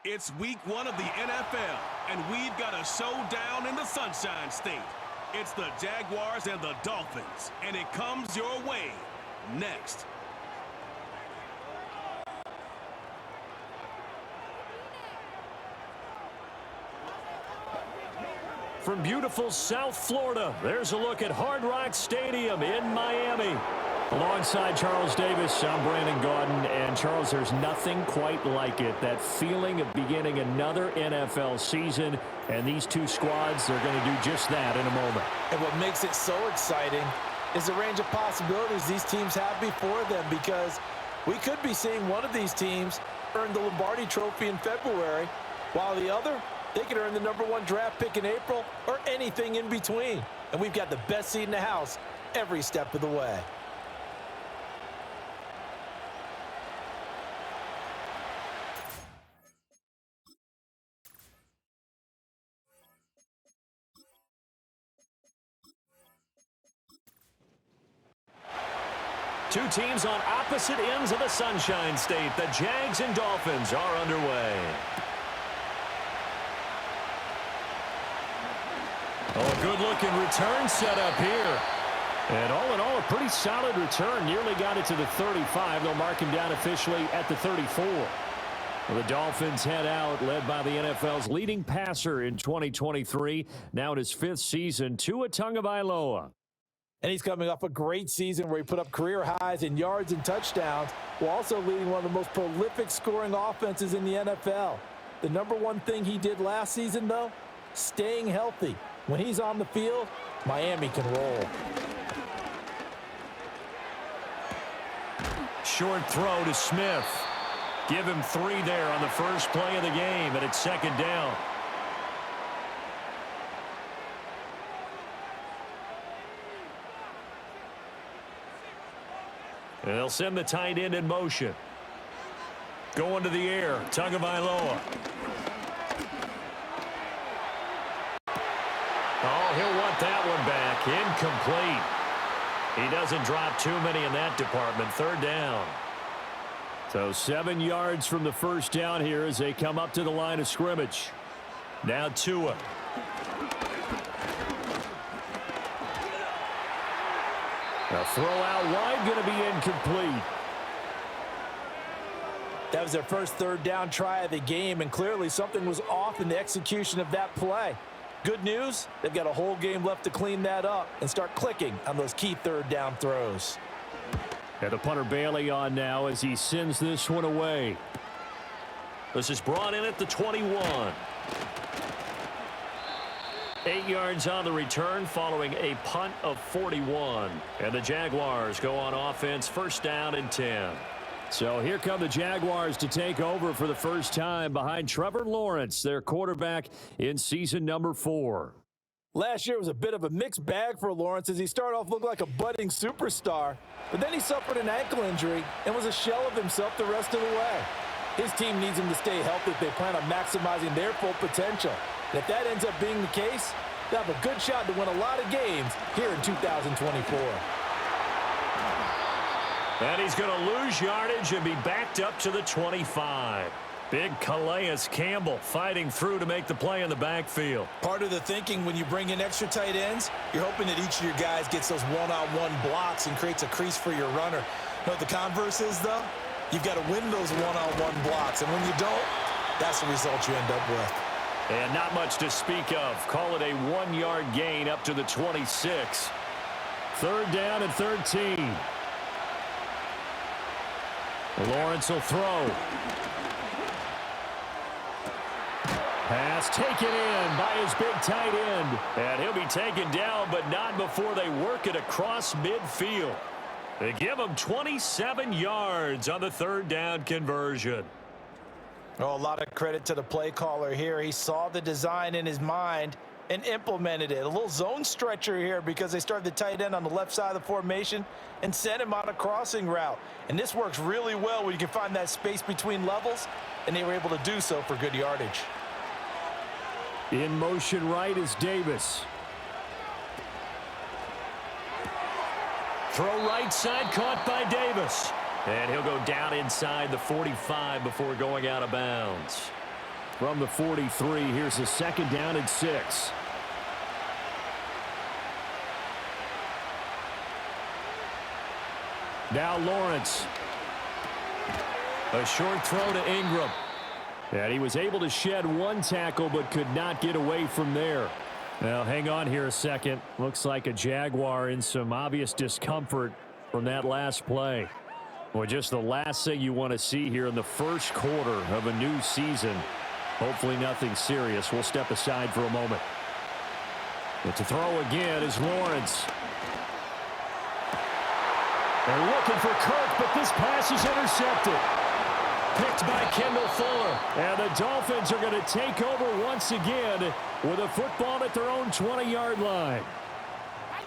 It's week 1 of the NFL, and we've got a showdown in the Sunshine State. It's the Jaguars and the Dolphins, and it comes your way next. From beautiful South Florida, there's a look at Hard Rock Stadium in Miami. Alongside Charles Davis, I'm Brandon Gaudin. And Charles, there's nothing quite like it. That feeling of beginning another NFL season. And these two squads, they're going to do just that in a moment. And what makes it so exciting is the range of possibilities these teams have before them, because we could be seeing one of these teams earn the Lombardi Trophy in February, while the other, they could earn the #1 draft pick in April or anything in between. And we've got the best seat in the house every step of the way. Two teams on opposite ends of the Sunshine State. The Jags and Dolphins are underway. Oh, a good-looking return set up here. And all in all, a pretty solid return. Nearly got it to the 35. They'll mark him down officially at the 34. Well, the Dolphins head out, led by the NFL's leading passer in 2023. Now in his 5th season, Tua Tagovailoa. And he's coming off a great season where he put up career highs in yards and touchdowns, while also leading one of the most prolific scoring offenses in the NFL. The #1 thing he did last season, though, staying healthy. When he's on the field, Miami can roll. Short throw to Smith. Give him 3 there on the first play of the game, and it's 2nd down. And they'll send the tight end in motion. Going to the air, Tagovailoa. Oh, he'll want that one back. Incomplete. He doesn't drop too many in that department. 3rd down. So 7 yards from the first down here as they come up to the line of scrimmage. Now Tua. A throw out wide, going to be incomplete. That was their first 3rd down try of the game, and clearly something was off in the execution of that play. Good news, they've got a whole game left to clean that up and start clicking on those key 3rd down throws. And the punter Bailey on now as he sends this one away. This is brought in at the 21. 8 yards on the return following a punt of 41. And the Jaguars go on offense, 1st down and 10. So here come the Jaguars to take over for the first time behind Trevor Lawrence, their quarterback in season number 4. Last year was a bit of a mixed bag for Lawrence as he started off looking like a budding superstar, but then he suffered an ankle injury and was a shell of himself the rest of the way. His team needs him to stay healthy if they plan on maximizing their full potential. And if that ends up being the case, they'll have a good shot to win a lot of games here in 2024. And he's going to lose yardage and be backed up to the 25. Big Calais Campbell fighting through to make the play in the backfield. Part of the thinking when you bring in extra tight ends, you're hoping that each of your guys gets those one-on-one blocks and creates a crease for your runner. You know what the converse is, though? You've got to win those one-on-one blocks, and when you don't, that's the result you end up with. And not much to speak of. Call it a 1-yard gain up to the 26. 3rd down and 13. Lawrence will throw. Pass taken in by his big tight end. And he'll be taken down, but not before they work it across midfield. They give him 27 yards on the 3rd down conversion. Oh, a lot of credit to the play caller here. He saw the design in his mind and implemented it. A little zone stretcher here because they started the tight end on the left side of the formation and sent him on a crossing route. And this works really well when you can find that space between levels, and they were able to do so for good yardage. In motion right is Davis. Throw right side, caught by Davis. And he'll go down inside the 45 before going out of bounds. from the 43. Here's a 2nd down and 6. Now Lawrence. A short throw to Ingram. And he was able to shed one tackle but could not get away from there. Now hang on here a second. Looks like a Jaguar in some obvious discomfort from that last play. Well, just the last thing you want to see here in the first quarter of a new season. Hopefully nothing serious. We'll step aside for a moment. But to throw again is Lawrence. They're looking for Kirk, but this pass is intercepted. Picked by Kendall Fuller. And the Dolphins are going to take over once again with a football at their own 20-yard line.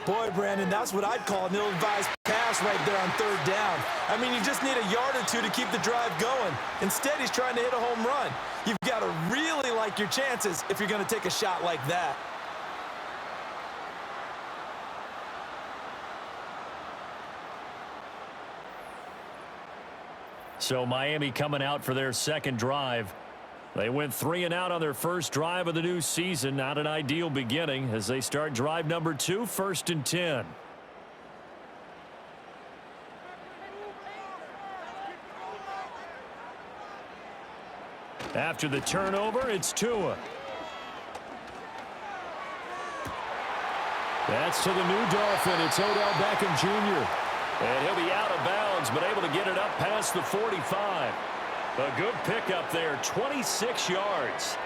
Boy, Brandon, that's what I'd call an ill-advised pass right there on 3rd down. I mean, you just need a yard or two to keep the drive going. Instead, he's trying to hit a home run. You've got to really like your chances if you're going to take a shot like that. So Miami coming out for their second drive. They went 3 and out on their first drive of the new season. Not an ideal beginning as they start drive number 2, 1st and 10. After the turnover, it's Tua. That's to the new Dolphin. It's Odell Beckham Jr. And he'll be out of bounds, but able to get it up past the 45. A good pickup there, 26 yards.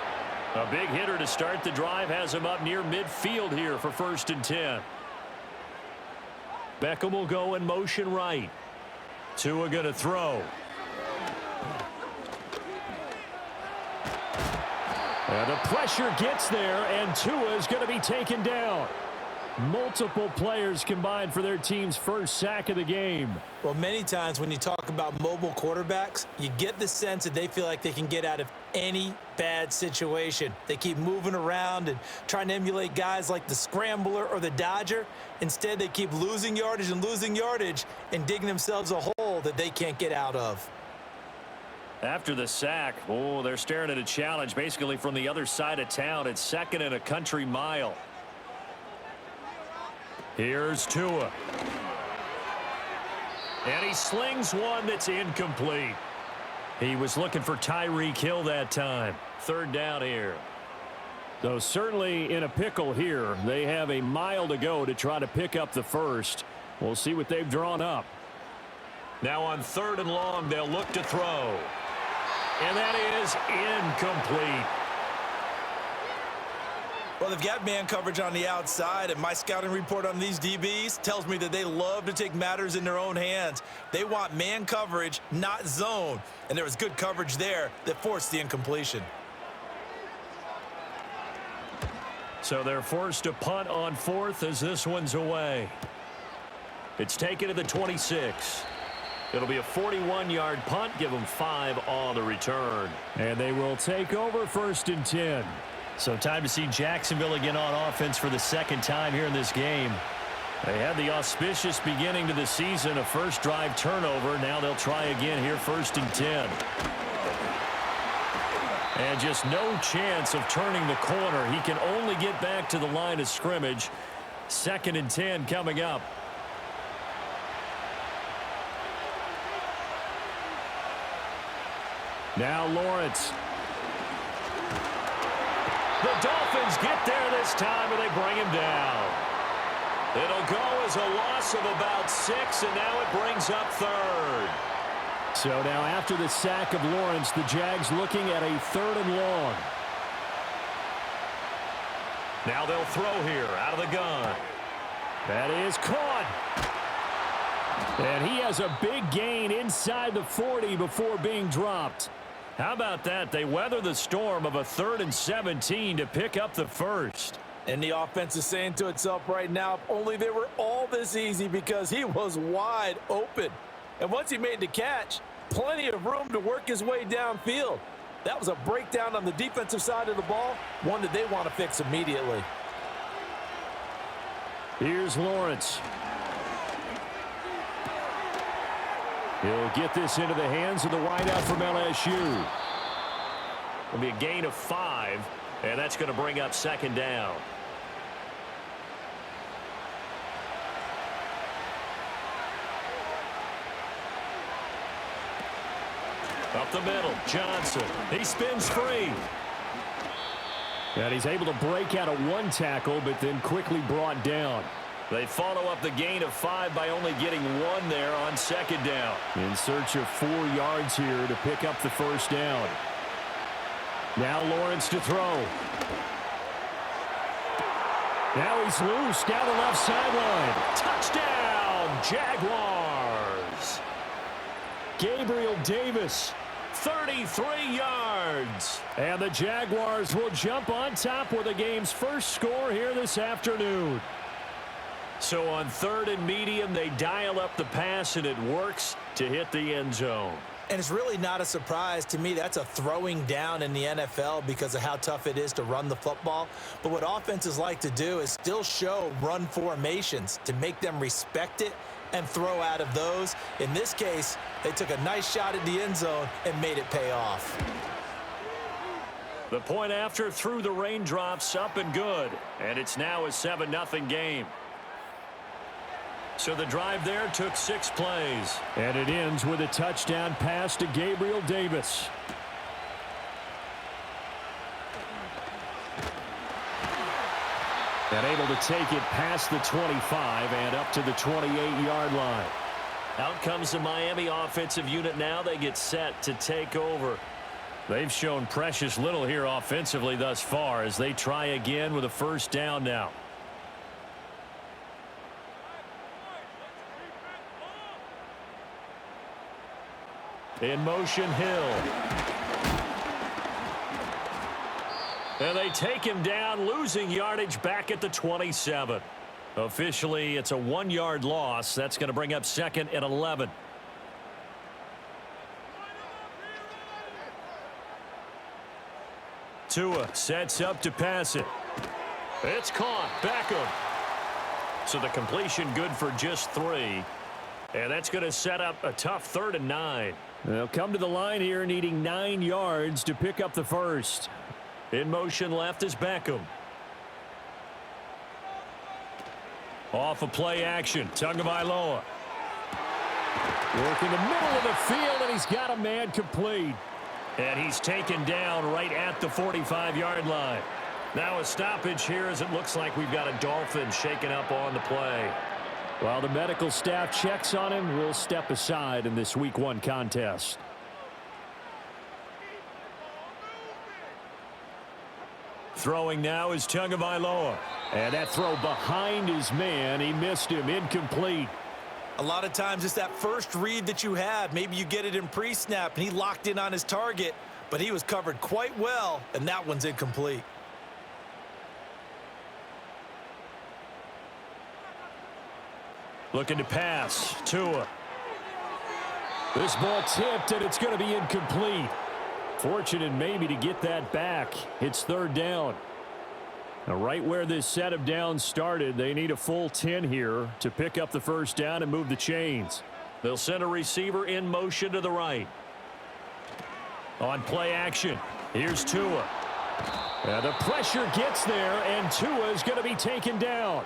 A big hitter to start the drive has him up near midfield here for 1st and 10. Beckham will go in motion right. Tua going to throw. And the pressure gets there, and Tua is going to be taken down. Multiple players combined for their team's first sack of the game. Well, many times when you talk about mobile quarterbacks, you get the sense that they feel like they can get out of any bad situation. They keep moving around and trying to emulate guys like the Scrambler or the Dodger. Instead, they keep losing yardage and digging themselves a hole that they can't get out of. After the sack, they're staring at a challenge basically from the other side of town. It's 2nd and a country mile. Here's Tua. And he slings one that's incomplete. He was looking for Tyreek Hill that time. 3rd down here. So certainly in a pickle here. They have a mile to go to try to pick up the first. We'll see what they've drawn up. Now on 3rd and long, they'll look to throw. And that is incomplete. Well, they've got man coverage on the outside, and my scouting report on these DBs tells me that they love to take matters in their own hands. They want man coverage, not zone. And there was good coverage there that forced the incompletion. So they're forced to punt on 4th as this one's away. It's taken to the 26. It'll be a 41-yard punt. Give them 5 on the return. And they will take over 1st and 10. So time to see Jacksonville again on offense for the 2nd time here in this game. They had the auspicious beginning to the season, a first drive turnover. Now they'll try again here, 1st and 10. And just no chance of turning the corner. He can only get back to the line of scrimmage. 2nd and 10 coming up. Now Lawrence. The Dolphins get there this time, and they bring him down. It'll go as a loss of about 6, and now it brings up 3rd. So now after the sack of Lawrence, the Jags looking at a 3rd and long. Now they'll throw here out of the gun. That is caught. And he has a big gain inside the 40 before being dropped. How about that? They weather the storm of a 3rd and 17 to pick up the first. And the offense is saying to itself right now, if only they were all this easy, because he was wide open. And once he made the catch, plenty of room to work his way downfield. That was a breakdown on the defensive side of the ball, one that they want to fix immediately. Here's Lawrence. He'll get this into the hands of the wideout from LSU. It'll be a gain of 5, and that's going to bring up second down. Up the middle, Johnson. He spins free. And he's able to break out of one tackle, but then quickly brought down. They follow up the gain of 5 by only getting 1 there on second down. In search of 4 yards here to pick up the first down. Now Lawrence to throw. Now he's loose down the left sideline. Touchdown, Jaguars. Gabriel Davis, 33 yards. And the Jaguars will jump on top with the game's first score here this afternoon. So on 3rd and medium, they dial up the pass, and it works to hit the end zone. And it's really not a surprise to me. That's a throwing down in the NFL because of how tough it is to run the football. But what offenses like to do is still show run formations to make them respect it and throw out of those. In this case, they took a nice shot at the end zone and made it pay off. The point after through the raindrops, up and good. And it's now a 7-0 game. So the drive there took 6 plays. And it ends with a touchdown pass to Gabriel Davis. And able to take it past the 25 and up to the 28-yard line. Out comes the Miami offensive unit now. They get set to take over. They've shown precious little here offensively thus far as they try again with a first down now. In motion, Hill. And they take him down, losing yardage back at the 27. Officially, it's a 1-yard loss. That's going to bring up 2nd and 11. Tua sets up to pass it. It's caught. Beckham. So the completion good for just 3. And that's going to set up a tough 3rd and 9. They'll come to the line here needing 9 yards to pick up the first. In motion left is Beckham. Off a play action. Tagovailoa. Working the middle of the field, and he's got a man complete. And he's taken down right at the 45-yard line. Now a stoppage here as it looks like we've got a Dolphin shaken up on the play. While the medical staff checks on him, we'll step aside in this Week 1 contest. Throwing now is Tagovailoa. And that throw behind his man. He missed him. Incomplete. A lot of times it's that first read that you have. Maybe you get it in pre-snap, and he locked in on his target, but he was covered quite well, and that one's incomplete. Looking to pass. Tua. This ball tipped, and it's going to be incomplete. Fortunate maybe to get that back. It's 3rd down. Now, right where this set of downs started, they need a full 10 here to pick up the first down and move the chains. They'll send a receiver in motion to the right. On play action, here's Tua. And the pressure gets there, and Tua is going to be taken down.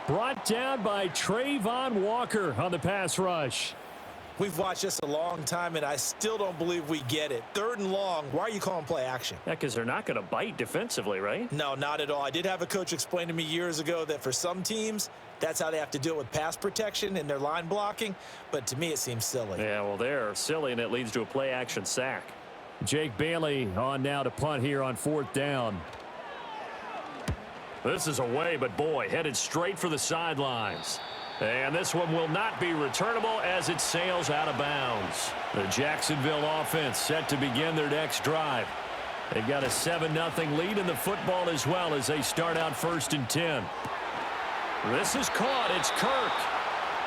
Brought down by Trayvon Walker on the pass rush. We've watched this a long time, and I still don't believe we get it. 3rd and long, why are you calling play action? Yeah, because they're not going to bite defensively, right? No, not at all. I did have a coach explain to me years ago that for some teams, that's how they have to deal with pass protection and their line blocking. But to me, it seems silly. Yeah, well, they're silly, and it leads to a play action sack. Jake Bailey on now to punt here on 4th down. This is away, but boy, headed straight for the sidelines. And this one will not be returnable as it sails out of bounds. The Jacksonville offense set to begin their next drive. They've got a 7-0 lead in the football as well as they start out 1st and 10. This is caught. It's Kirk.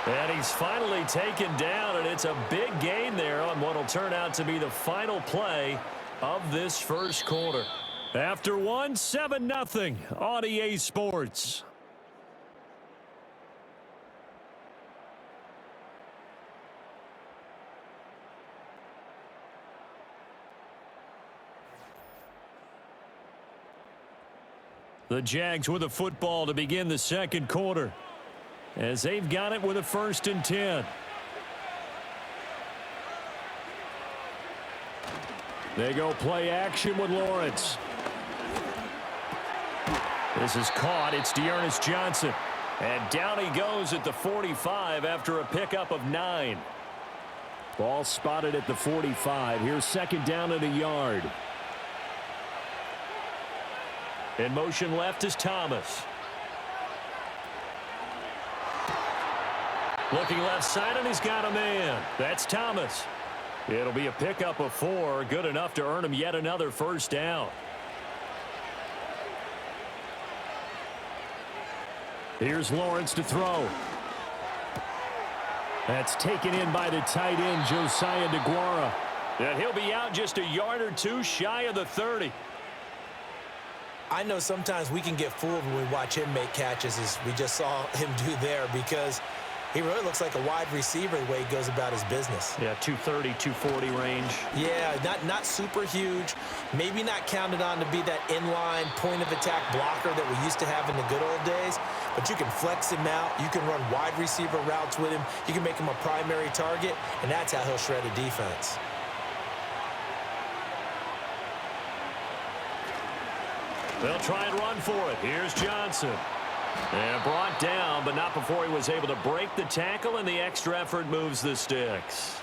And he's finally taken down, and it's a big gain there on what will turn out to be the final play of this first quarter. After 7-0 on EA Sports. The Jags with a football to begin the second quarter, as they've got it with a 1st and 10. They go play action with Lawrence. This is caught. It's Dearness Johnson. And down he goes at the 45 after a pickup of 9. Ball spotted at the 45. Here's 2nd down and a yard. In motion left is Thomas. Looking left side, and he's got a man. That's Thomas. It'll be a pickup of 4. Good enough to earn him yet another 1st down. Here's Lawrence to throw. That's taken in by the tight end, Josiah DeGuara. And he'll be out just a yard or 2 shy of the 30. I know sometimes we can get fooled when we watch him make catches, as we just saw him do there, because he really looks like a wide receiver the way he goes about his business. Yeah, 230, 240 range. Yeah, not super huge. Maybe not counted on to be that inline point-of-attack blocker that we used to have in the good old days, but you can flex him out. You can run wide receiver routes with him. You can make him a primary target, and that's how he'll shred a defense. They'll try and run for it. Here's Johnson. And brought down, but not before he was able to break the tackle, and the extra effort moves the sticks.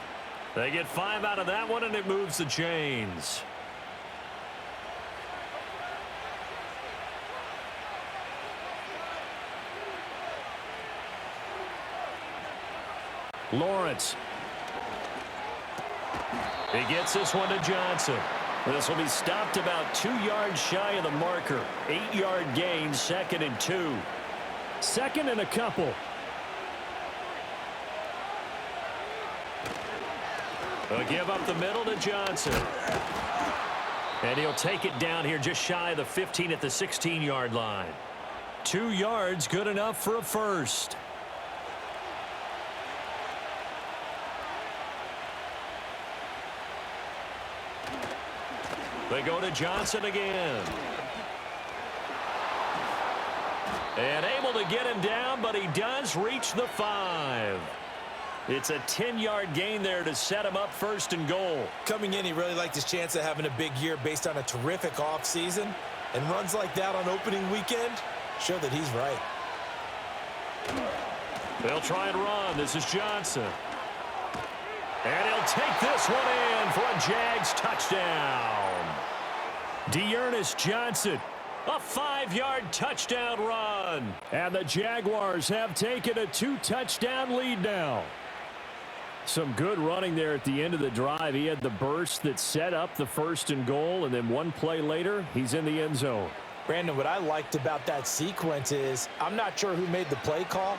They get 5 out of that one, and it moves the chains. Lawrence. He gets this one to Johnson. This will be stopped about 2 yards shy of the marker. 8-yard gain, 2nd and 2. 2nd and a couple. They'll give up the middle to Johnson. And he'll take it down here just shy of the 15 at the 16-yard line. 2 yards, good enough for a 1st. They go to Johnson again. And able to get him down, but he does reach the 5. It's a 10-yard gain there to set him up 1st and goal. Coming in, he really liked his chance of having a big year based on a terrific offseason. And runs like that on opening weekend show that he's right. They'll try and run. This is Johnson. And he'll take this one in for a Jags touchdown. Dearness Johnson, a 5-yard touchdown run. And the Jaguars have taken a 2-touchdown lead now. Some good running there at the end of the drive. He had the burst that set up the 1st and goal, and then one play later, he's in the end zone. Brandon, what I liked about that sequence is, I'm not sure who made the play call,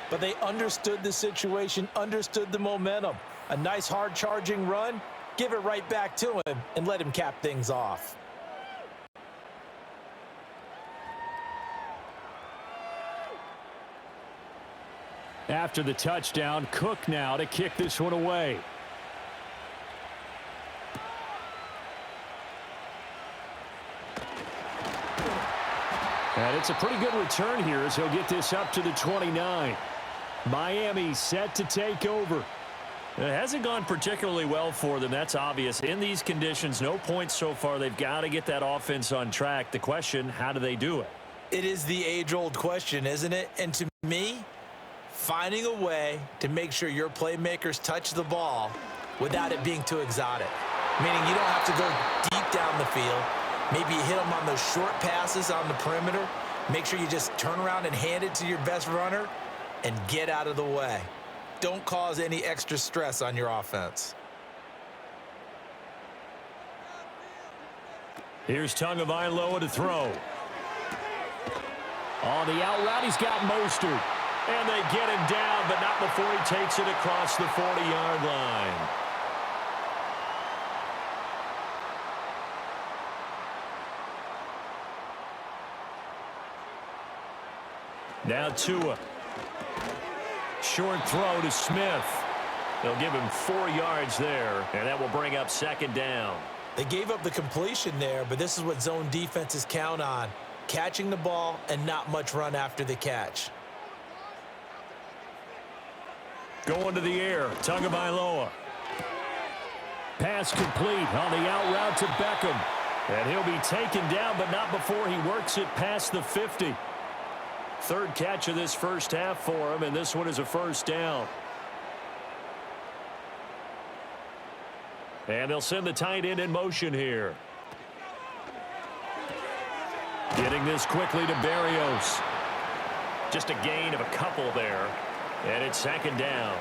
but they understood the situation, understood the momentum. A nice hard charging run, give it right back to him and let him cap things off. After the touchdown, Cook now to kick this one away. And it's a pretty good return here as he'll get this up to the 29. Miami set to take over. It hasn't gone particularly well for them. That's obvious. In these conditions, no points so far. They've got to get that offense on track. The question, how do they do it? It is the age-old question, isn't it? And to me, finding a way to make sure your playmakers touch the ball without it being too exotic. Meaning you don't have to go deep down the field. Maybe you hit them on those short passes on the perimeter. Make sure you just turn around and hand it to your best runner and get out of the way. Don't cause any extra stress on your offense. Here's Tagovailoa to throw. On the out route, he's got Mostert. And they get him down, but not before he takes it across the 40-yard line. Now Tua. Short throw to Smith. They'll give him 4 yards there, and that will bring up 2nd down. They gave up the completion there, but this is what zone defenses count on. catching the ball and not much run after the catch. Going to the air, Tagovailoa. Pass complete on the out route to Beckham. And he'll be taken down, but not before he works it past the 50. Third catch of this first half for him, and this one is a first down. And they'll send the tight end in motion here. Getting this quickly to Berrios. Just a gain of a couple there. And it's second down.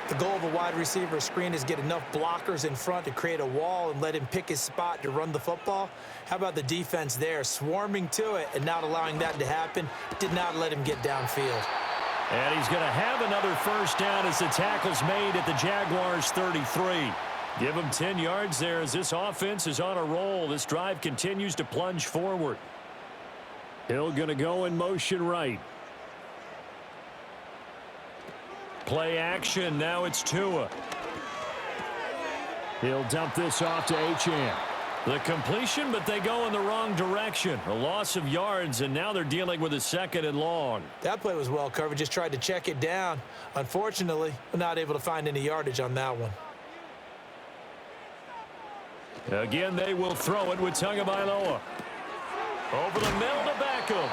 The goal of a wide receiver screen is get enough blockers in front to create a wall and let him pick his spot to run the football. How about the defense there, swarming to it and not allowing that to happen? Did not let him get downfield. And he's going to have another first down as the tackle's made at the Jaguars 33. Give him 10 yards there as this offense is on a roll. This drive continues to plunge forward. Hill going to go in motion right. Play action. Now it's Tua. He'll dump this off to Achane. The completion, but they go in the wrong direction. A loss of yards, and now they're dealing with a second and long. That play was well covered. Just tried to check it down. Unfortunately, we're not able to find any yardage on that one. Again, they will throw it with Tagovailoa. Over the middle to Beckham.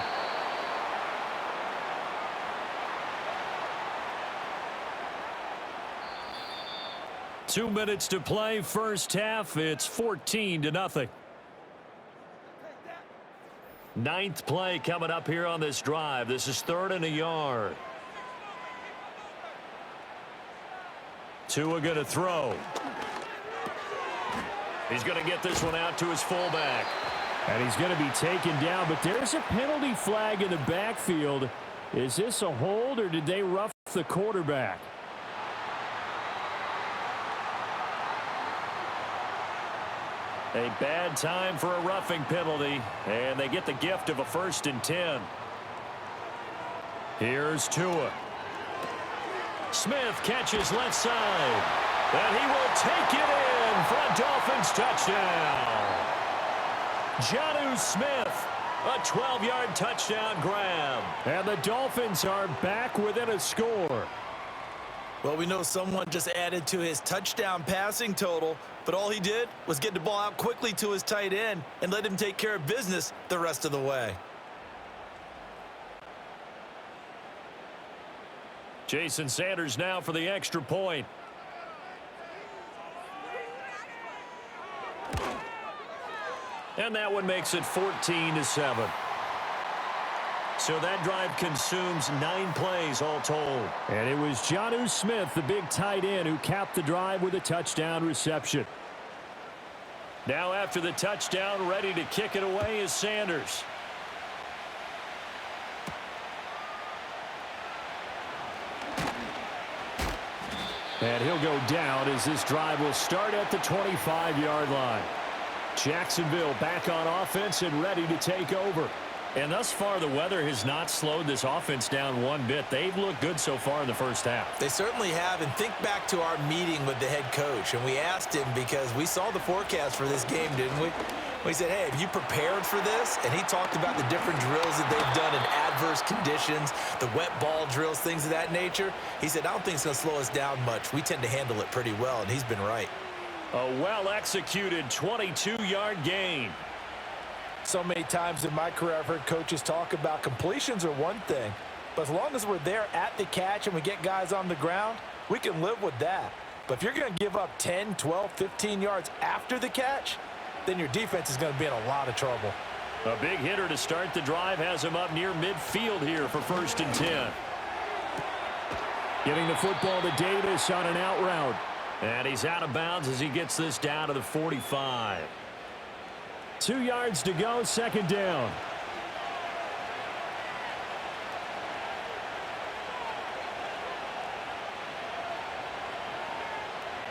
2 minutes to play, first half. It's 14-0. Ninth play coming up here on this drive. This is 3rd and a yard. Tua going to throw. He's going to get this one out to his fullback. And he's going to be taken down, but there's a penalty flag in the backfield. Is this a hold, or did they rough the quarterback? A bad time for a roughing penalty, and they get the gift of a 1st and 10. Here's Tua. Smith catches left side, and he will take it in for a Dolphins touchdown. Jonnu Smith, a 12-yard touchdown grab. And the Dolphins are back within a score. Well, we know someone just added to his touchdown passing total, but all he did was get the ball out quickly to his tight end and let him take care of business the rest of the way. Jason Sanders now for the extra point. And that one makes it 14-7. So that drive consumes 9 plays all told. And it was Jonnu Smith, the big tight end, who capped the drive with a touchdown reception. Now after the touchdown, ready to kick it away is Sanders. And he'll go down as this drive will start at the 25-yard line. Jacksonville back on offense and ready to take over. And thus far, the weather has not slowed this offense down one bit. They've looked good so far in the first half. They certainly have. And think back to our meeting with the head coach. And we asked him, because we saw the forecast for this game, didn't we? We said, hey, have you prepared for this? And he talked about the different drills that they've done in adverse conditions, the wet ball drills, things of that nature. He said, I don't think it's going to slow us down much. We tend to handle it pretty well, and he's been right. A well-executed 22-yard gain. So many times in my career, I've heard coaches talk about completions are one thing, but as long as we're there at the catch and we get guys on the ground, we can live with that. But if you're going to give up 10, 12, 15 yards after the catch, then your defense is going to be in a lot of trouble. A big hitter to start the drive has him up near midfield here for 1st and 10. Getting the football to Davis on an out route. And he's out of bounds as he gets this down to the 45. 2 yards to go, 2nd down.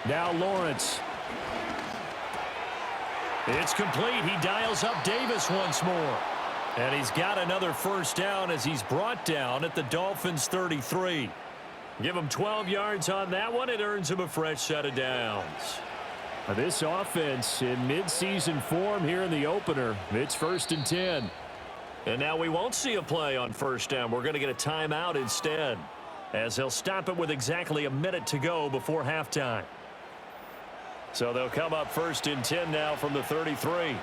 Now Lawrence. It's complete. He dials up Davis once more. And he's got another 1st down as he's brought down at the Dolphins 33. Give him 12 yards on that one. It earns him a fresh set of downs. This offense in midseason form here in the opener. It's 1st and 10. And now we won't see a play on first down. We're going to get a timeout instead, as they'll stop it with exactly a minute to go before halftime. So they'll come up 1st and 10 now from the 33.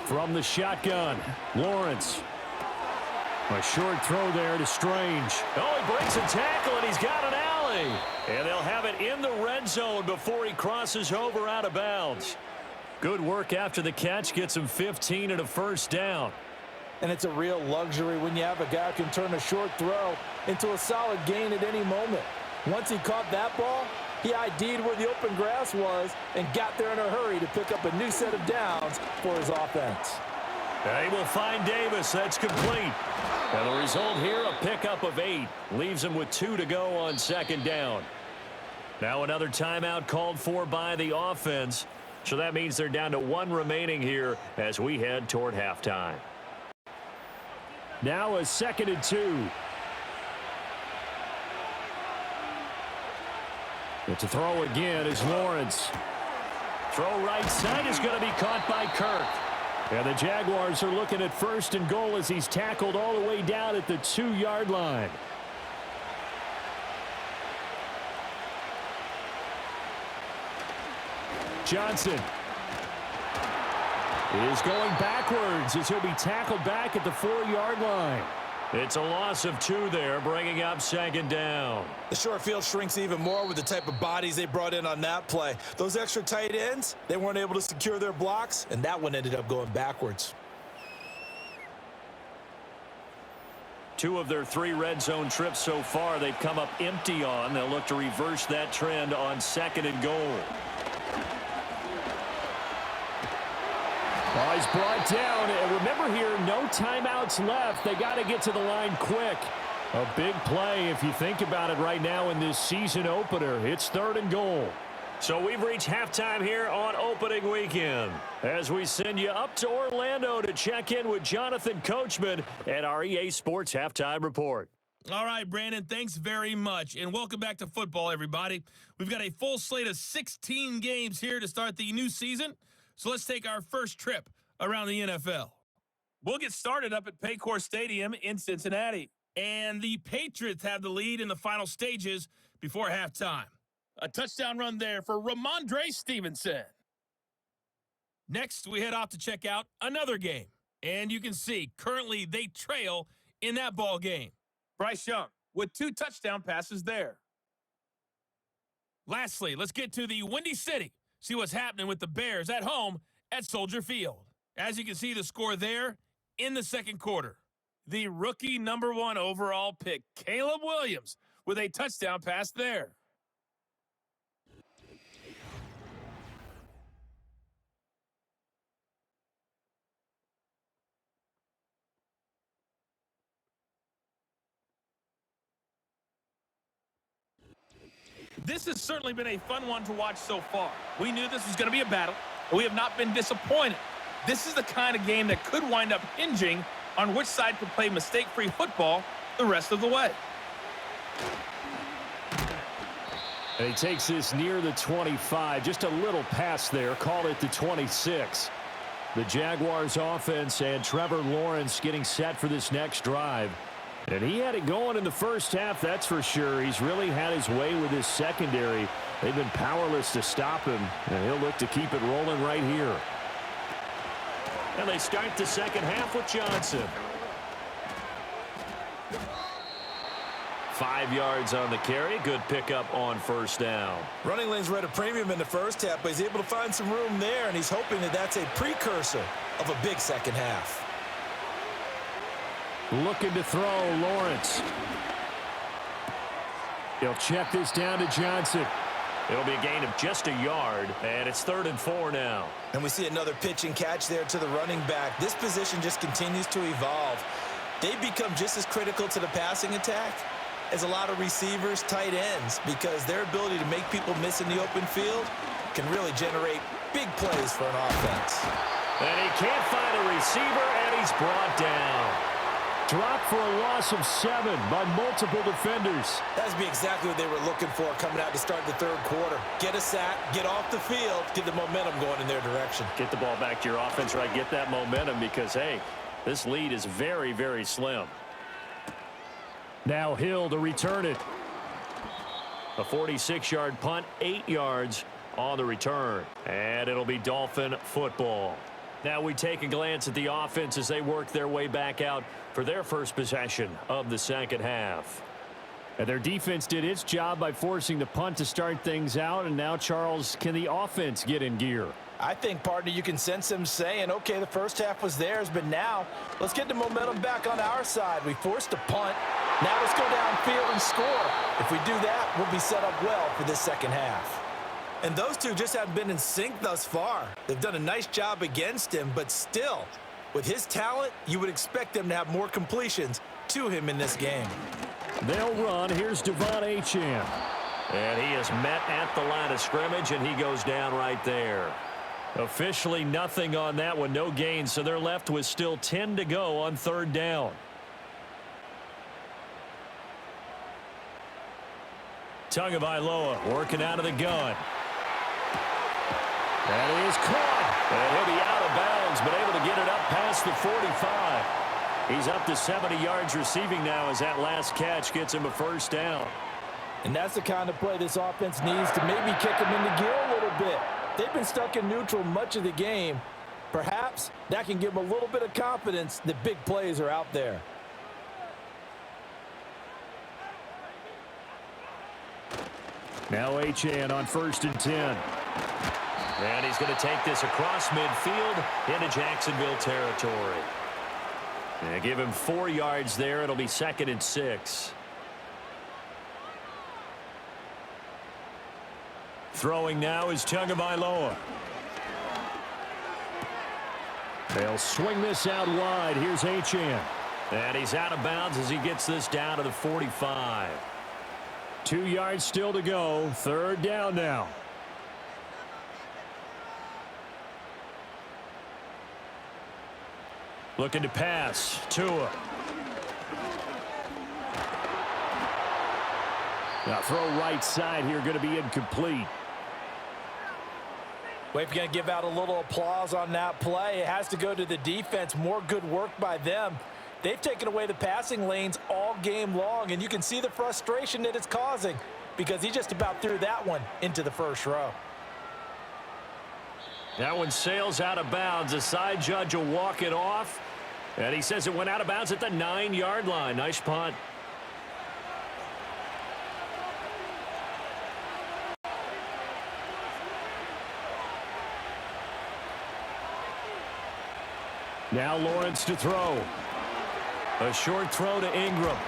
From the shotgun, Lawrence. A short throw there to Strange. Oh, he breaks a tackle, and he's got an alley. And they'll have it in the red zone before he crosses over out of bounds. Good work after the catch. Gets him 15 and a first down. And it's a real luxury when you have a guy who can turn a short throw into a solid gain at any moment. Once he caught that ball, he ID'd where the open grass was and got there in a hurry to pick up a new set of downs for his offense. They will find Davis. That's complete. And the result here, a pickup of 8. Leaves him with 2 to go on 2nd down. Now another timeout called for by the offense. So that means they're down to 1 remaining here as we head toward halftime. Now a 2nd and 2. But to throw again is Lawrence. Throw right side is going to be caught by Kirk. And the Jaguars are looking at 1st and goal as he's tackled all the way down at the 2-yard line. Johnson is going backwards as he'll be tackled back at the 4-yard line. It's a loss of 2 there, bringing up 2nd down. The short field shrinks even more with the type of bodies they brought in on that play. Those extra tight ends, they weren't able to secure their blocks, and that one ended up going backwards. 2 of their 3 red zone trips so far, they've come up empty on. They'll look to reverse that trend on 2nd and goal. Oh, he's brought down. And remember here, no timeouts left. They got to get to the line quick. A big play if you think about it right now in this season opener. It's 3rd and goal. So we've reached halftime here on opening weekend as we send you up to Orlando to check in with Jonathan Coachman at our EA Sports Halftime Report. All right, Brandon, thanks very much, and welcome back to football, everybody. We've got a full slate of 16 games here to start the new season. So let's take our first trip around the NFL. We'll get started up at Paycor Stadium in Cincinnati. And the Patriots have the lead in the final stages before halftime. A touchdown run there for Ramondre Stevenson. Next, we head off to check out another game. And you can see, currently they trail in that ball game. Bryce Young with 2 touchdown passes there. Lastly, let's get to the Windy City. See what's happening with the Bears at home at Soldier Field. As you can see the score there in the 2nd quarter. The rookie number 1 overall pick, Caleb Williams, with a touchdown pass there. This has certainly been a fun one to watch so far. We knew this was going to be a battle, and we have not been disappointed. This is the kind of game that could wind up hinging on which side could play mistake-free football the rest of the way. And he takes this near the 25. Just a little pass there. Call it the 26. The Jaguars offense and Trevor Lawrence getting set for this next drive. And he had it going in the first half, that's for sure. He's really had his way with his secondary. They've been powerless to stop him, and he'll look to keep it rolling right here. And they start the second half with Johnson. 5 yards on the carry. Good pickup on first down. Running lanes were at a premium in the first half, but he's able to find some room there, and he's hoping that that's a precursor of a big second half. Looking to throw, Lawrence. He'll check this down to Johnson. It'll be a gain of just a yard, and it's 3rd and 4 now. And we see another pitch and catch there to the running back. This position just continues to evolve. They become just as critical to the passing attack as a lot of receivers, tight ends, because their ability to make people miss in the open field can really generate big plays for an offense. And he can't find a receiver, and he's brought down. Dropped for a loss of 7 by multiple defenders. That's be exactly what they were looking for coming out to start the third quarter. Get a sack, get off the field, get the momentum going in their direction. Get the ball back to your offense, right? Get that momentum because, hey, this lead is very, very slim. Now Hill to return it. A 46-yard punt, 8 yards on the return. And it'll be Dolphin football. Now we take a glance at the offense as they work their way back out for their first possession of the second half. And their defense did its job by forcing the punt to start things out. And now, Charles, can the offense get in gear? I think, partner, you can sense them saying, okay, the first half was theirs, but now let's get the momentum back on our side. We forced a punt. Now let's go downfield and score. If we do that, we'll be set up well for this second half. And those two just haven't been in sync thus far. They've done a nice job against him, but still, with his talent, you would expect them to have more completions to him in this game. They'll run. Here's Devon Achane. And he is met at the line of scrimmage, and he goes down right there. Officially nothing on that one, no gain, so they're left with still 10 to go on third down. Tagovailoa working out of the gun. That is caught. And he'll be out of bounds, but able to get it up past the 45. He's up to 70 yards receiving now as that last catch gets him a first down. And that's the kind of play this offense needs to maybe kick them into gear a little bit. They've been stuck in neutral much of the game. Perhaps that can give them a little bit of confidence that big plays are out there. Now Achane on 1st and 10. And he's going to take this across midfield into Jacksonville territory. And give him 4 yards there. It'll be 2nd and 6. Throwing now is Tagovailoa. They'll swing this out wide. Here's Achane. And he's out of bounds as he gets this down to the 45. 2 yards still to go. Third down now. Looking to pass. Tua. Now throw right side here, going to be incomplete. Well, if you're going to give out a little applause on that play, it has to go to the defense. More good work by them. They've taken away the passing lanes all game long, and you can see the frustration that it's causing because he just about threw that one into the first row. That one sails out of bounds. The side judge will walk it off, and he says it went out of bounds at the 9-yard line. Nice punt. Now Lawrence to throw. A short throw to Ingram.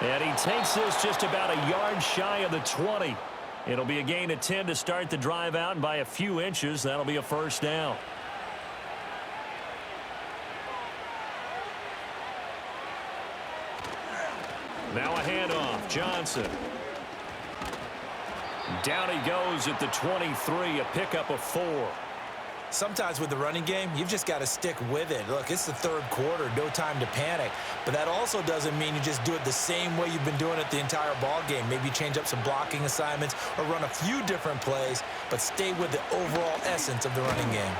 And he takes this just about a yard shy of the 20. It'll be a gain of 10 to start the drive out, and by a few inches, that'll be a first down. Now a handoff. Johnson. Down he goes at the 23, a pickup of 4. Sometimes with the running game, you've just got to stick with it. Look, it's the third quarter, no time to panic. But that also doesn't mean you just do it the same way you've been doing it the entire ball game. Maybe change up some blocking assignments or run a few different plays, but stay with the overall essence of the running game.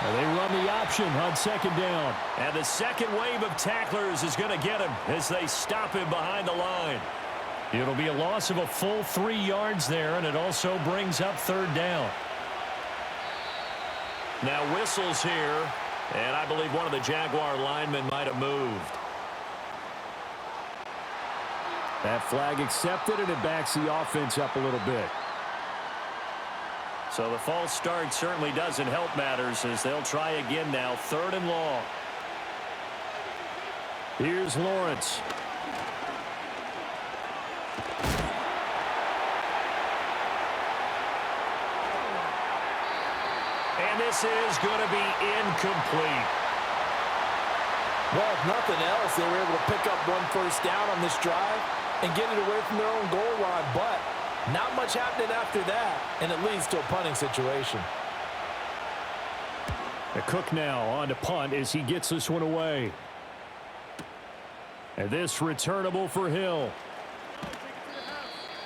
They run the option on 2nd down. And the second wave of tacklers is going to get him as they stop him behind the line. It'll be a loss of a full 3 yards there, and it also brings up 3rd down. Now whistles here, and I believe one of the Jaguar linemen might have moved. That flag accepted, and it backs the offense up a little bit. So the false start certainly doesn't help matters as they'll try again now. 3rd and long. Here's Lawrence. And this is going to be incomplete. Well, if nothing else, they were able to pick up 1 first down on this drive and get it away from their own goal line. But not much happening after that, and it leads to a punting situation. The Cook now on to punt as he gets this one away. And this returnable for Hill.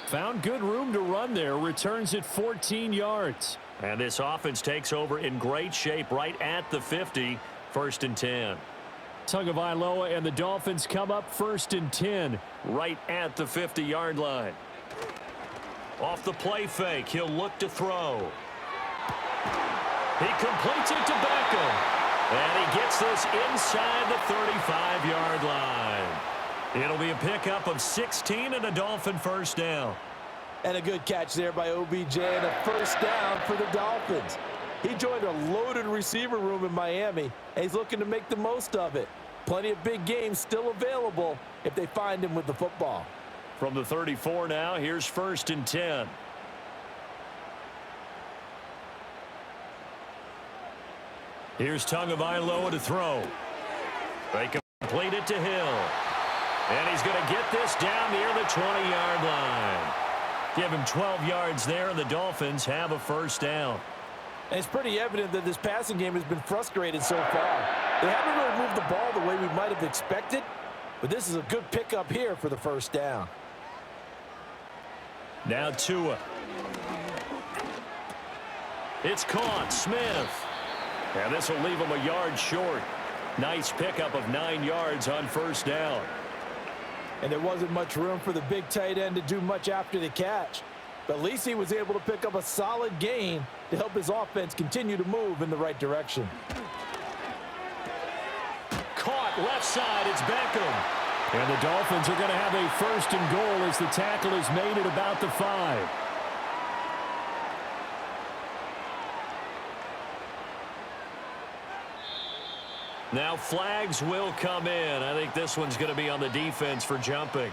Found good room to run there. Returns it 14 yards. And this offense takes over in great shape right at the 50. 1st and 10. Tagovailoa and the Dolphins come up 1st and 10 right at the 50-yard line. Off the play fake, he'll look to throw. He completes it to Beckham. And he gets this inside the 35-yard line. It'll be a pickup of 16 and a Dolphin 1st down. And a good catch there by OBJ and a 1st down for the Dolphins. He joined a loaded receiver room in Miami, and he's looking to make the most of it. Plenty of big games still available if they find him with the football. From the 34 now, here's 1st and 10. Here's Tagovailoa to throw. They complete it to Hill. And he's going to get this down near the 20-yard line. Give him 12 yards there, and the Dolphins have a 1st down. And it's pretty evident that this passing game has been frustrated so far. They haven't really moved the ball the way we might have expected, but this is a good pickup here for the 1st down. Now Tua. It's caught. Smith. And this will leave him a yard short. Nice pickup of 9 yards on 1st down. And there wasn't much room for the big tight end to do much after the catch. But at least he was able to pick up a solid gain to help his offense continue to move in the right direction. Caught left side. It's Beckham. And the Dolphins are going to have a 1st and goal as the tackle is made at about the 5. Now flags will come in. I think this one's going to be on the defense for jumping.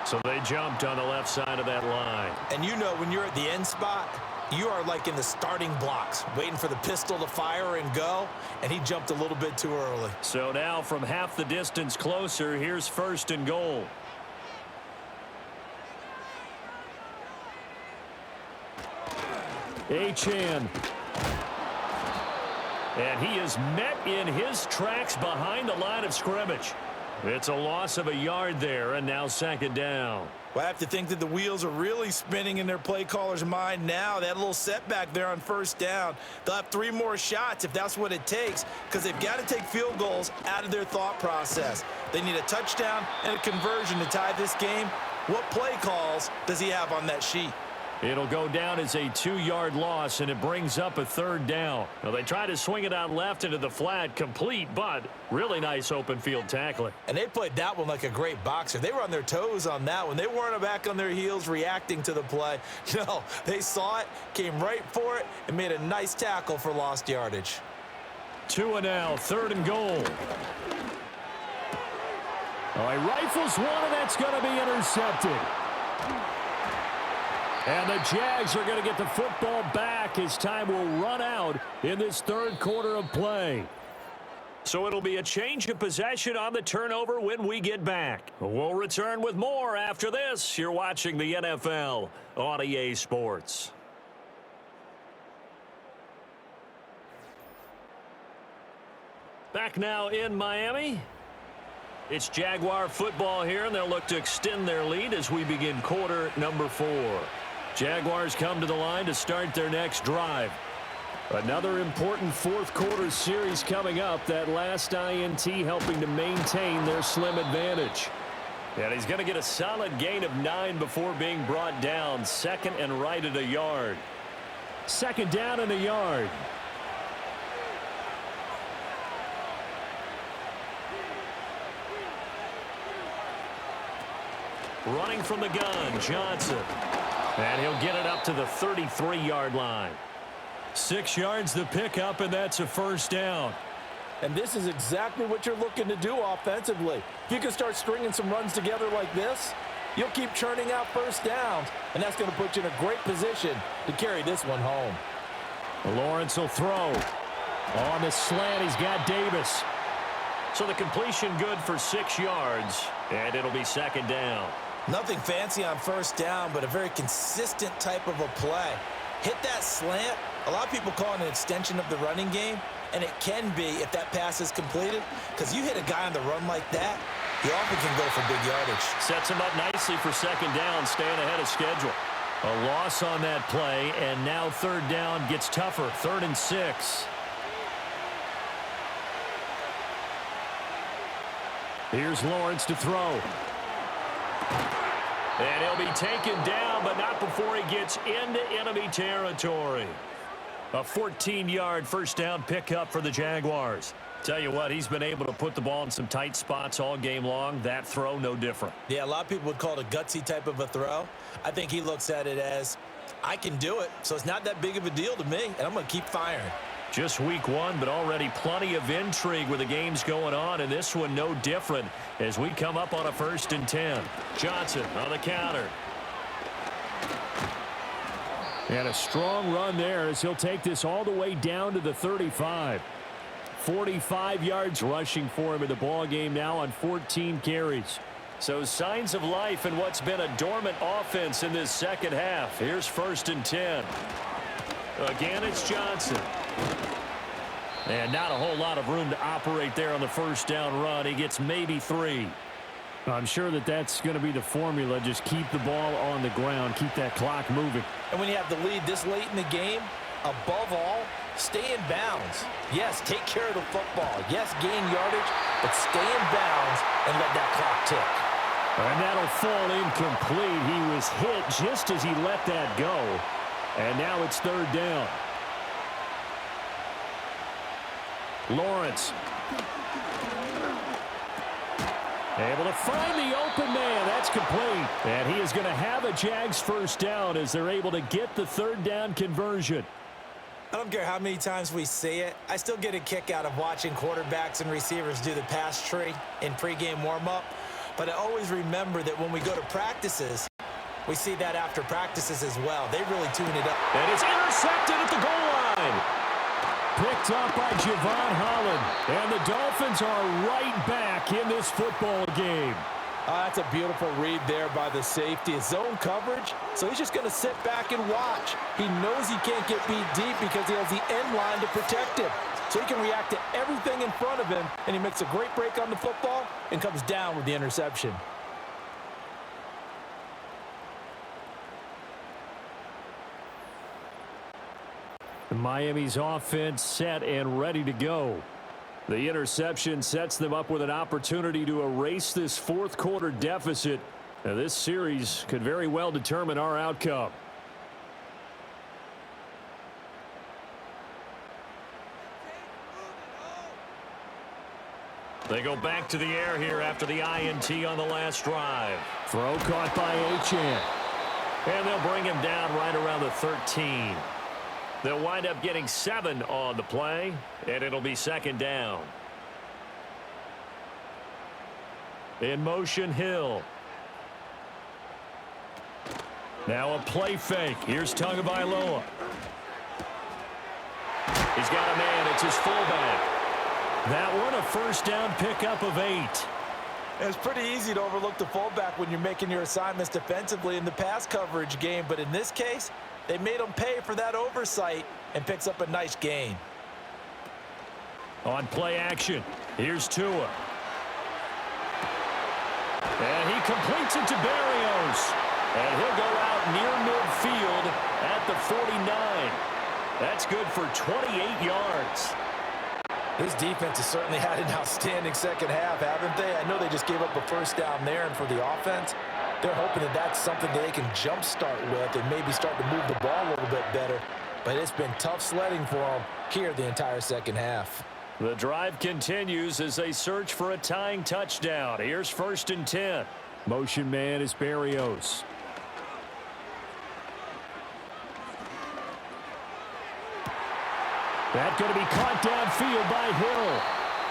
So they jumped on the left side of that line. And you know when you're at the end spot, you are like in the starting blocks, waiting for the pistol to fire and go, and he jumped a little bit too early. So now from half the distance closer, here's 1st and goal. Achane. And he is met in his tracks behind the line of scrimmage. It's a loss of a yard there, and now 2nd down. Well, I have to think that the wheels are really spinning in their play caller's mind now. They had a little setback there on 1st down. They'll have 3 more shots if that's what it takes, because they've got to take field goals out of their thought process. They need a touchdown and a conversion to tie this game. What play calls does he have on that sheet? It'll go down as a 2-yard loss, and it brings up a 3rd down. Now, they try to swing it out left into the flat, complete, but really nice open field tackling. And they played that one like a great boxer. They were on their toes on that one. They weren't back on their heels reacting to the play. No, they saw it, came right for it, and made a nice tackle for lost yardage. Tua now, 3rd and goal. All right, rifles one, and that's going to be intercepted. And the Jags are going to get the football back as time will run out in this 3rd quarter of play. So it'll be a change of possession on the turnover when we get back. We'll return with more after this. You're watching the NFL on EA Sports. Back now in Miami. It's Jaguar football here, and they'll look to extend their lead as we begin quarter number 4. Jaguars come to the line to start their next drive. Another important 4th quarter series coming up. That last INT helping to maintain their slim advantage. And he's going to get a solid gain of 9 before being brought down. 2nd and right at a yard. 2nd down and a yard. Running from the gun, Johnson. And he'll get it up to the 33-yard line. 6 yards the pickup, and that's a 1st down. And this is exactly what you're looking to do offensively. If you can start stringing some runs together like this, you'll keep churning out 1st downs, and that's going to put you in a great position to carry this one home. Lawrence will throw. On the slant, he's got Davis. So the completion good for 6 yards, and it'll be 2nd down. Nothing fancy on 1st down, but a very consistent type of a play. Hit that slant A lot of people call it an extension of the running game, and it can be if that pass is completed, because you hit a guy on the run like that, he often can go for big yardage. Sets him up nicely for second down, staying ahead of schedule. A loss on that play, and now third down gets tougher. 3rd and 6. Here's Lawrence to throw. And he'll be taken down, but not before he gets into enemy territory. A 14-yard first down pickup for the Jaguars. Tell you what, he's been able to put the ball in some tight spots all game long. That throw, no different. Yeah, a lot of people would call it a gutsy type of a throw. I think he looks at it as, I can do it, so it's not that big of a deal to me, and I'm going to keep firing. Just week 1, but already plenty of intrigue with the games going on, and this one no different as we come up on a 1st and 10. Johnson on the counter. And a strong run there as he'll take this all the way down to the 35. 45 yards rushing for him in the ball game now on 14 carries. So signs of life in what's been a dormant offense in this second half. Here's 1st and 10. Again, it's Johnson. And not a whole lot of room to operate there on the first down run. He gets maybe 3. I'm sure that's going to be the formula. Just keep the ball on the ground. Keep that clock moving. And when you have the lead this late in the game, above all, stay in bounds. Yes, take care of the football. Yes, gain yardage, but stay in bounds and let that clock tick. And that'll fall incomplete. He was hit just as he let that go. And now it's 3rd down. Lawrence. Able to find the open man. That's complete. And he is going to have a Jags first down as they're able to get the 3rd down conversion. I don't care how many times we see it. I still get a kick out of watching quarterbacks and receivers do the pass tree in pregame warm-up. But I always remember that when we go to practices, we see that after practices as well. They really tune it up. And it's intercepted at the goal line. Picked up by Javon Holland. And the Dolphins are right back in this football game. That's a beautiful read there by the safety. It's zone coverage, so he's just going to sit back and watch. He knows he can't get beat deep because he has the end line to protect him. So he can react to everything in front of him, and he makes a great break on the football and comes down with the interception. Miami's offense set and ready to go. The interception sets them up with an opportunity to erase this 4th quarter deficit. Now, this series could very well determine our outcome. They go back to the air here after the INT on the last drive. Throw caught by Achane. And they'll bring him down right around the 13. They'll wind up getting 7 on the play, and it'll be 2nd down. In motion, Hill. Now a play fake. Here's Tagovailoa. He's got a man. It's his fullback. That one a first down pickup of 8. It's pretty easy to overlook the fullback when you're making your assignments defensively in the pass coverage game, but in this case, they made him pay for that oversight and picks up a nice gain. On play action, here's Tua. And he completes it to Berrios. And he'll go out near midfield at the 49. That's good for 28 yards. This defense has certainly had an outstanding second half, haven't they? I know they just gave up a first down there, and for the offense, they're hoping that that's something that they can jumpstart with and maybe start to move the ball a little bit better. But it's been tough sledding for them here the entire second half. The drive continues as they search for a tying touchdown. Here's 1st and 10. Motion man is Berrios. That's going to be caught downfield by Hill.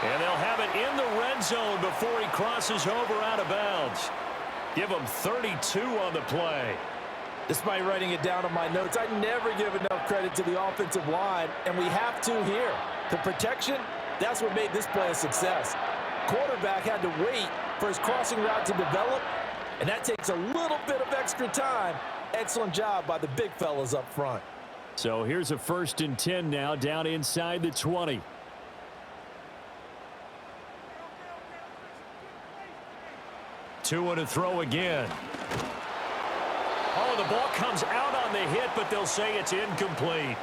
And they'll have it in the red zone before he crosses over out of bounds. Give him 32 on the play. Despite writing it down on my notes, I never give enough credit to the offensive line, and we have to here. The protection, that's what made this play a success. Quarterback had to wait for his crossing route to develop, and that takes a little bit of extra time. Excellent job by the big fellas up front. So here's a 1st and 10 now down inside the 20. Tua to throw again. Oh, the ball comes out on the hit, but they'll say it's incomplete.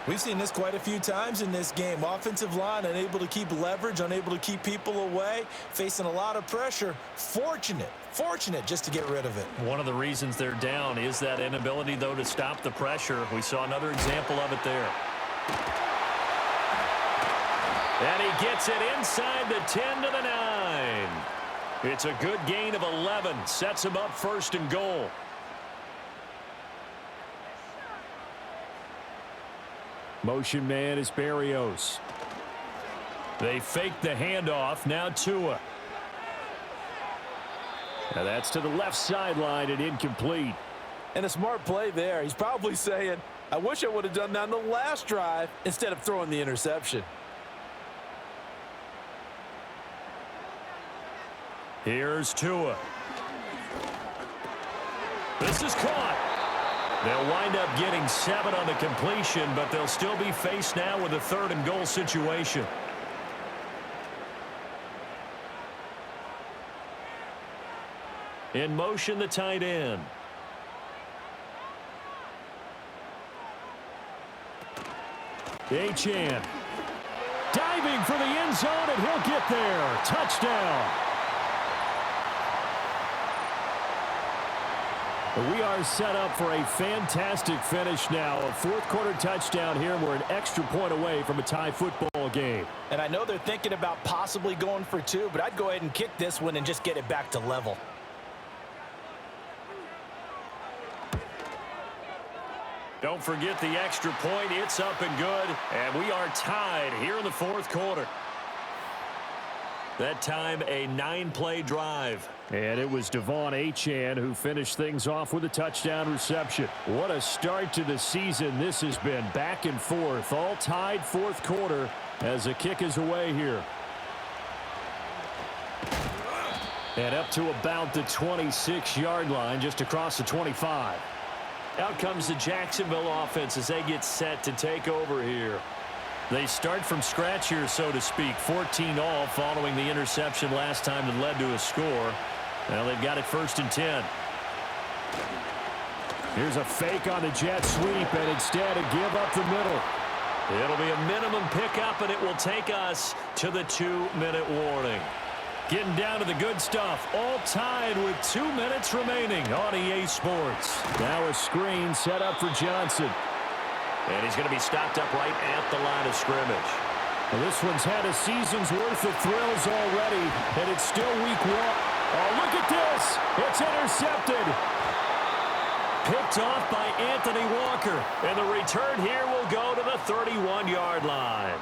We've seen this quite a few times in this game. Offensive line unable to keep leverage, unable to keep people away, facing a lot of pressure. Fortunate just to get rid of it. One of the reasons they're down is that inability, though, to stop the pressure. We saw another example of it there. And he gets it inside the 10 to the 9. It's a good gain of 11. Sets him up 1st and goal. Motion man is Berrios. They fake the handoff. Now Tua. Now that's to the left sideline and incomplete. And a smart play there. He's probably saying, I wish I would have done that on the last drive instead of throwing the interception. Here's Tua. This is caught. They'll wind up getting 7 on the completion, but they'll still be faced now with a 3rd and goal situation. In motion, the tight end. Achane. Diving for the end zone, and he'll get there. Touchdown. We are set up for a fantastic finish now. A 4th quarter touchdown here. We're an extra point away from a tie football game. And I know they're thinking about possibly going for 2, but I'd go ahead and kick this one and just get it back to level. Don't forget the extra point. It's up and good. And we are tied here in the 4th quarter. That time, a 9-play drive. And it was Devon Achane who finished things off with a touchdown reception. What a start to the season this has been. Back and forth, all tied 4th quarter as the kick is away here. And up to about the 26-yard line, just across the 25. Out comes the Jacksonville offense as they get set to take over here. They start from scratch here, so to speak. 14 all following the interception last time that led to a score. Well, they've got it 1st and 10. Here's a fake on the jet sweep, and instead a give up the middle. It'll be a minimum pickup, and it will take us to the 2-minute warning. Getting down to the good stuff, all tied with 2 minutes remaining on EA Sports. Now a screen set up for Johnson. And he's going to be stopped up right at the line of scrimmage. Well, this one's had a season's worth of thrills already, and it's still week 1. Oh, look at this. It's intercepted. Picked off by Anthony Walker. And the return here will go to the 31-yard line.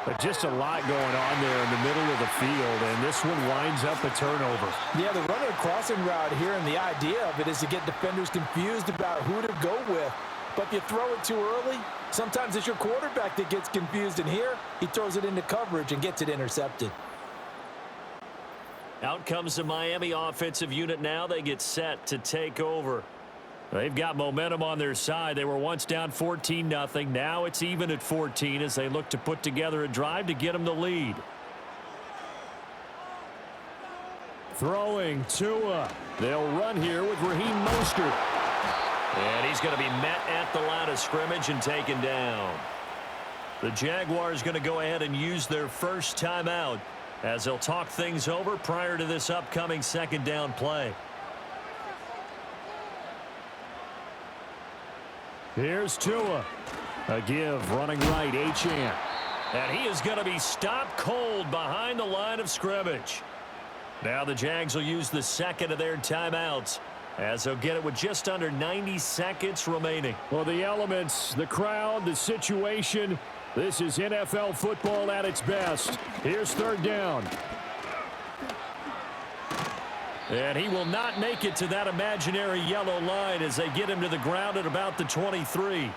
But just a lot going on there in the middle of the field, and this one winds up a turnover. Yeah, the runner crossing route here, and the idea of it is to get defenders confused about who to go with. But if you throw it too early, sometimes it's your quarterback that gets confused, and here he throws it into coverage and gets it intercepted. Out comes the Miami offensive unit now. They get set to take over. They've got momentum on their side. They were once down 14-0. Now it's even at 14 as they look to put together a drive to get them the lead. Throwing Tua. They'll run here with Raheem Mostert. And he's going to be met at the line of scrimmage and taken down. The Jaguars going to go ahead and use their first timeout as they'll talk things over prior to this upcoming 2nd down play. Here's Tua. A give, running right, Achane. And he is going to be stopped cold behind the line of scrimmage. Now the Jags will use the 2nd of their timeouts as they'll get it with just under 90 seconds remaining. Well, the elements, the crowd, the situation, this is NFL football at its best. Here's 3rd down. And he will not make it to that imaginary yellow line as they get him to the ground at about the 23.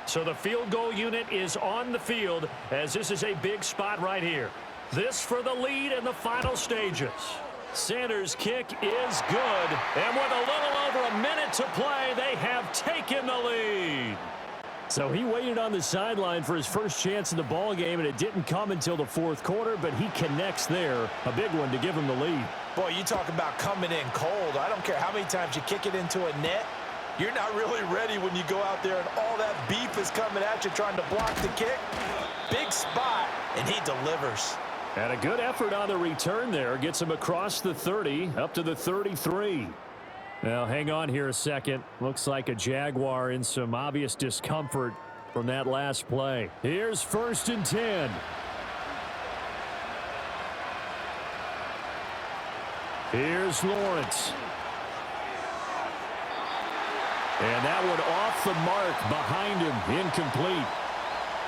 So the field goal unit is on the field as this is a big spot right here. This for the lead in the final stages. Sanders' kick is good. And with a little over a minute to play, they have taken the lead. So he waited on the sideline for his first chance in the ball game, and it didn't come until the fourth quarter, but he connects there. A big one to give him the lead. Boy, you talk about coming in cold. I don't care how many times you kick it into a net. You're not really ready when you go out there and all that beef is coming at you trying to block the kick. Big spot, and he delivers. And a good effort on the return there. Gets him across the 30, up to the 33. Now, hang on here a second. Looks like a Jaguar in some obvious discomfort from that last play. Here's 1st and 10. Here's Lawrence. And that one off the mark behind him, incomplete.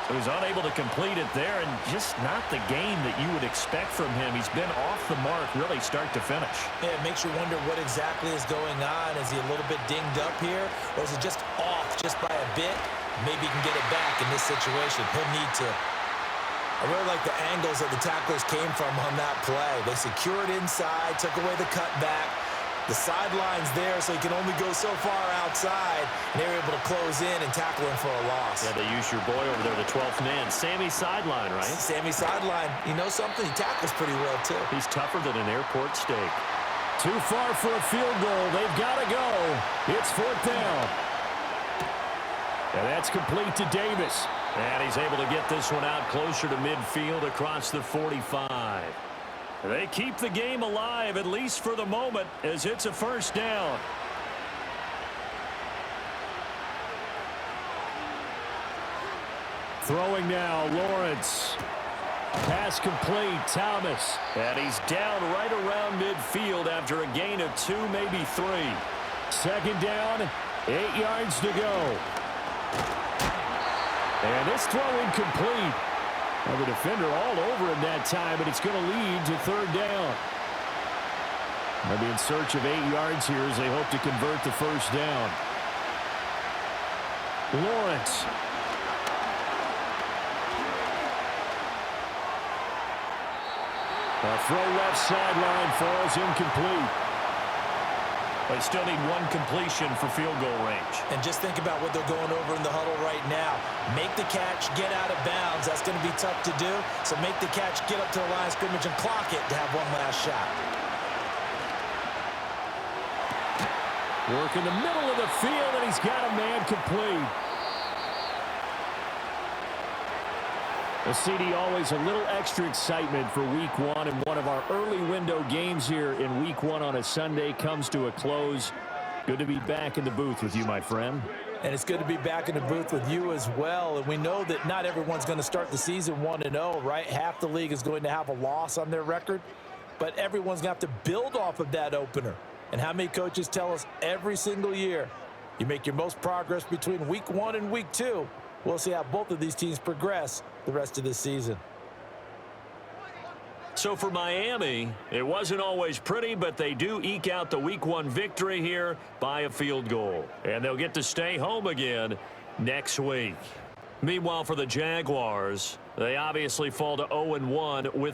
So he's unable to complete it there, and just not the game that you would expect from him. He's been off the mark really start to finish. Yeah, it makes you wonder what exactly is going on. Is he a little bit dinged up here, or is it just off just by a bit? Maybe he can get it back in this situation. He'll need to. I really like the angles that the tacklers came from on that play. They secured inside, took away the cutback. The sideline's there, so he can only go so far outside. And they were able to close in and tackle him for a loss. Yeah, they used your boy over there, the 12th man. Sammy Sideline, right? Sammy Sideline. You know something? He tackles pretty well, too. He's tougher than an airport steak. Too far for a field goal. They've got to go. It's 4th down. And that's complete to Davis. And he's able to get this one out closer to midfield across the 45. They keep the game alive, at least for the moment, as it's a 1st down. Throwing now, Lawrence. Pass complete, Thomas. And he's down right around midfield after a gain of 2, maybe 3. 2nd down, 8 yards to go. And this throw incomplete. Well, the defender all over him that time, but it's going to lead to 3rd down. They'll be in search of 8 yards here as they hope to convert the 1st down. Lawrence. A throw left sideline falls incomplete. They still need 1 completion for field goal range. And just think about what they're going over in the huddle right now. Make the catch, get out of bounds. That's going to be tough to do. So make the catch, get up to the line of scrimmage, and clock it to have one last shot. Work in the middle of the field, and he's got a man complete. Well, CD, always a little extra excitement for Week 1, and one of our early window games here in Week 1 on a Sunday comes to a close. Good to be back in the booth with you, my friend. And it's good to be back in the booth with you as well. And we know that not everyone's going to start the season 1-0, right? Half the league is going to have a loss on their record, but everyone's going to have to build off of that opener. And how many coaches tell us every single year, you make your most progress between Week 1 and Week 2. We'll see how both of these teams progress the rest of this season. So for Miami, it wasn't always pretty, but they do eke out the Week 1 victory here by a field goal. And they'll get to stay home again next week. Meanwhile, for the Jaguars, they obviously fall to 0-1 with